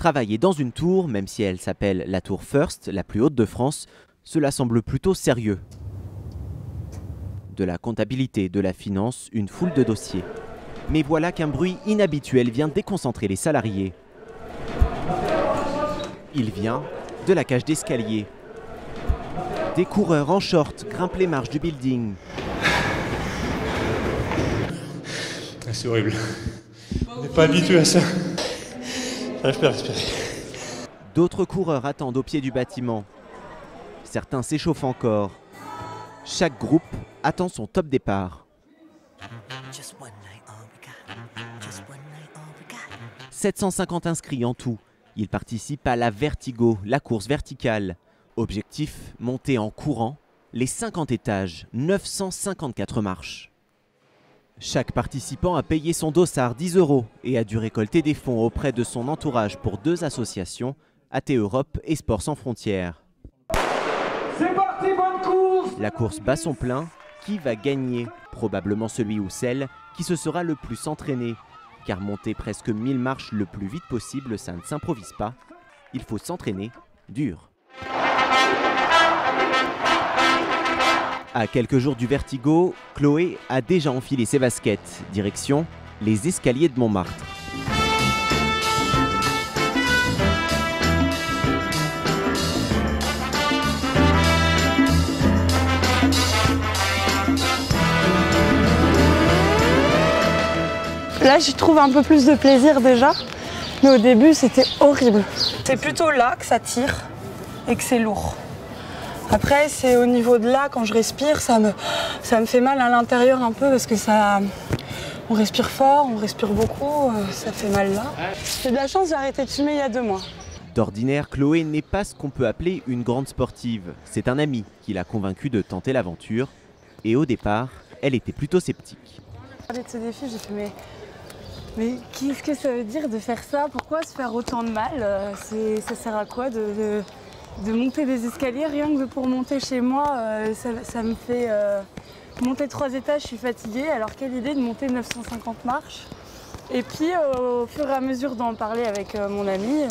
Travailler dans une tour, même si elle s'appelle la tour First, la plus haute de France, cela semble plutôt sérieux. De la comptabilité, de la finance, une foule de dossiers. Mais voilà qu'un bruit inhabituel vient déconcentrer les salariés. Il vient de la cage d'escalier. Des coureurs en short grimpent les marches du building. C'est horrible. On n'est pas habitué à ça. J'arrive pas à respirer. D'autres coureurs attendent au pied du bâtiment. Certains s'échauffent encore. Chaque groupe attend son top départ. 750 inscrits en tout. Ils participent à la Vertigo, la course verticale. Objectif, monter en courant les 50 étages, 954 marches. Chaque participant a payé son dossard 10 € et a dû récolter des fonds auprès de son entourage pour 2 associations, AT Europe et Sport sans frontières. C'est parti, bonne course! La course bat son plein. Qui va gagner? Probablement celui ou celle qui se sera le plus entraîné. Car monter presque 1000 marches le plus vite possible, ça ne s'improvise pas. Il faut s'entraîner dur. À quelques jours du Vertigo, Chloé a déjà enfilé ses baskets. Direction les escaliers de Montmartre. Là, j'y trouve un peu plus de plaisir déjà, mais au début, c'était horrible. C'est plutôt là que ça tire et que c'est lourd. Après, c'est au niveau de là, quand je respire, ça me fait mal à l'intérieur un peu parce que on respire fort, on respire beaucoup, ça fait mal là. J'ai de la chance, j'ai arrêté de fumer il y a 2 mois. D'ordinaire, Chloé n'est pas ce qu'on peut appeler une grande sportive. C'est un ami qui l'a convaincue de tenter l'aventure. Et au départ, elle était plutôt sceptique. J'ai parlé de ce défi, j'ai fait mais qu'est-ce que ça veut dire de faire ça? Pourquoi se faire autant de mal? Ça sert à quoi de monter des escaliers? Rien que pour monter chez moi, ça me fait monter 3 étages, je suis fatiguée. Alors quelle idée de monter 950 marches? Et puis au fur et à mesure d'en parler avec mon ami,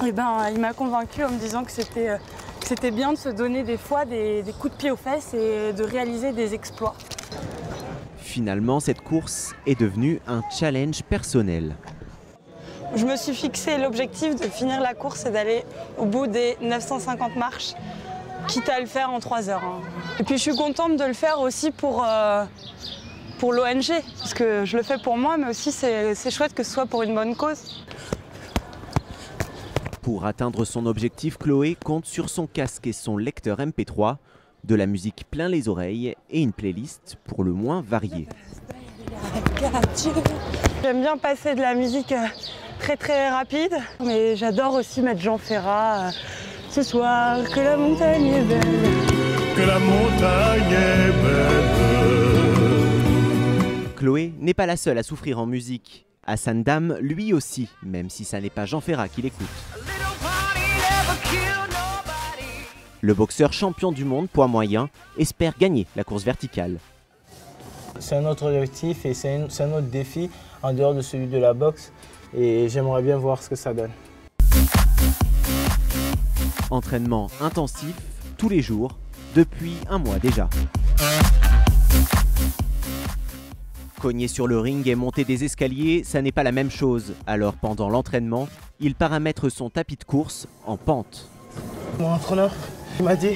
il m'a convaincue en me disant que c'était bien de se donner des fois des coups de pied aux fesses et de réaliser des exploits. Finalement, cette course est devenue un challenge personnel. Je me suis fixé l'objectif de finir la course et d'aller au bout des 950 marches, quitte à le faire en 3 heures. Et puis je suis contente de le faire aussi pour l'ONG, parce que je le fais pour moi, mais aussi c'est chouette que ce soit pour une bonne cause. Pour atteindre son objectif, Chloé compte sur son casque et son lecteur MP3, de la musique plein les oreilles et une playlist pour le moins variée. J'aime bien passer de la musique très très rapide, mais j'adore aussi mettre Jean Ferrat. Ce soir, que la montagne est belle. Que la montagne est belle. Chloé n'est pas la seule à souffrir en musique. Hassan Dam, lui aussi, même si ça n'est pas Jean Ferrat qui l'écoute. Le boxeur champion du monde poids moyen espère gagner la course verticale. C'est un autre objectif et c'est un autre défi en dehors de celui de la boxe et j'aimerais bien voir ce que ça donne. Entraînement intensif tous les jours depuis 1 mois déjà. Cogner sur le ring et monter des escaliers, ça n'est pas la même chose. Alors pendant l'entraînement, il paramètre son tapis de course en pente. Mon entraîneur m'a dit,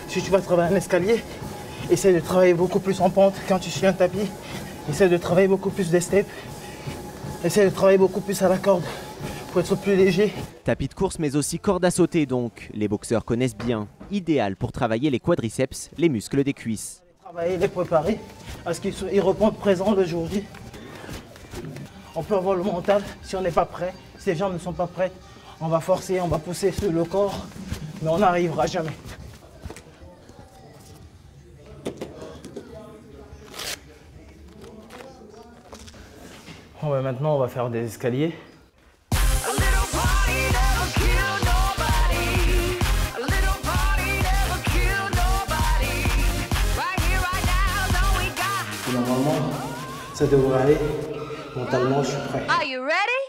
si tu vas travailler un escalier, essaie de travailler beaucoup plus en pente quand tu suis un tapis. Essaie de travailler beaucoup plus des steps. Essaie de travailler beaucoup plus à la corde pour être plus léger. Tapis de course mais aussi corde à sauter donc. Les boxeurs connaissent bien. Idéal pour travailler les quadriceps, les muscles des cuisses. Travailler, les préparer à ce qu'ils répondent présents le jour J. On peut avoir le mental si on n'est pas prêt. Si les jambes ne sont pas prêtes, on va forcer, on va pousser sur le corps, mais on n'arrivera jamais. Bon, ben maintenant, on va faire des escaliers. Normalement, ça devrait aller. Mentalement, je suis prêt. Are you ready?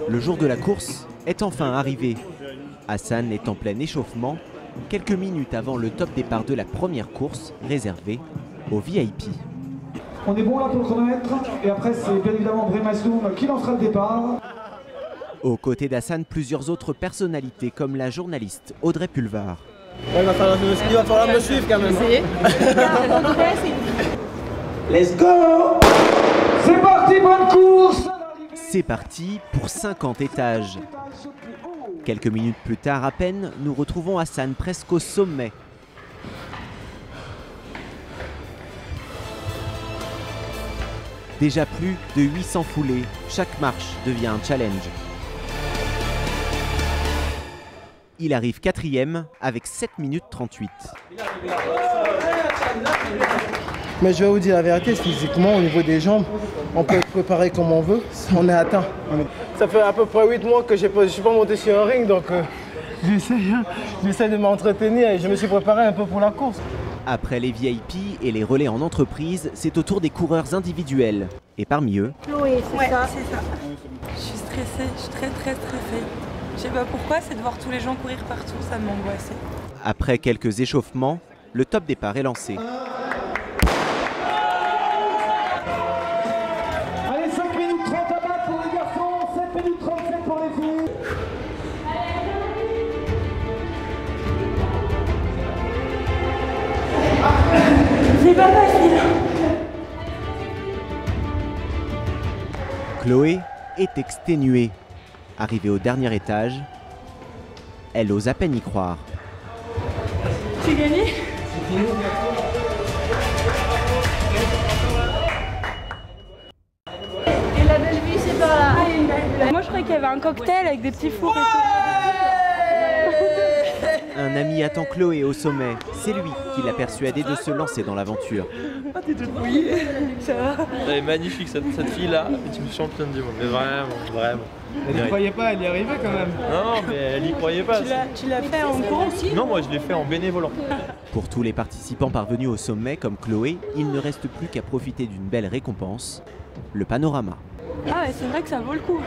Le jour de la course est enfin arrivé. Hassan est en plein échauffement, quelques minutes avant le top départ de la première course réservée aux VIP. On est bon là pour le chronomètre et après c'est bien évidemment Bremassoum qui lancera le départ. Aux côtés d'Hassan, plusieurs autres personnalités comme la journaliste Audrey Pulvar. Ouais, il va falloir me suivre quand même. Let's go! C'est parti, bonne course! C'est parti pour 50 étages. Quelques minutes plus tard à peine, nous retrouvons Hassan presque au sommet. Déjà plus de 800 foulées, chaque marche devient un challenge. Il arrive 4e avec 7 minutes 38. Mais je vais vous dire la vérité, physiquement, au niveau des jambes, on peut être préparé comme on veut, on est atteint. Ça fait à peu près 8 mois que je ne suis pas monté sur un ring, donc j'essaie de m'entretenir et je me suis préparé un peu pour la course. Après les VIP et les relais en entreprise, c'est au tour des coureurs individuels. Et parmi eux, Chloé, c'est ça. c'est ça. Je suis stressée, je suis très stressée. Je sais pas pourquoi, c'est de voir tous les gens courir partout, ça m'angoisse. après quelques échauffements, le top départ est lancé. Allez, 5 minutes 30 à battre pour les garçons, 7 minutes 37 pour les filles. C'est pas facile. Chloé est exténuée. Arrivée au dernier étage, elle ose à peine y croire. Tu gagné? Et la belle vie, c'est par là. Moi je croyais qu'il y avait un cocktail avec des petits fours et tout. Un ami attend Chloé au sommet. C'est lui qui l'a persuadée de se lancer dans l'aventure. Ah, t'es toute mouillée. Ça va. Elle est magnifique cette fille-là, est une championne du monde. Mais vraiment. Elle n'y croyait pas, elle y arrivait quand même. Non, mais elle n'y croyait pas. Tu l'as fait en courant aussi? Non, moi je l'ai fait en bénévolant. Pour tous les participants parvenus au sommet comme Chloé, il ne reste plus qu'à profiter d'une belle récompense, le panorama. Ah ouais, c'est vrai que ça vaut le coup.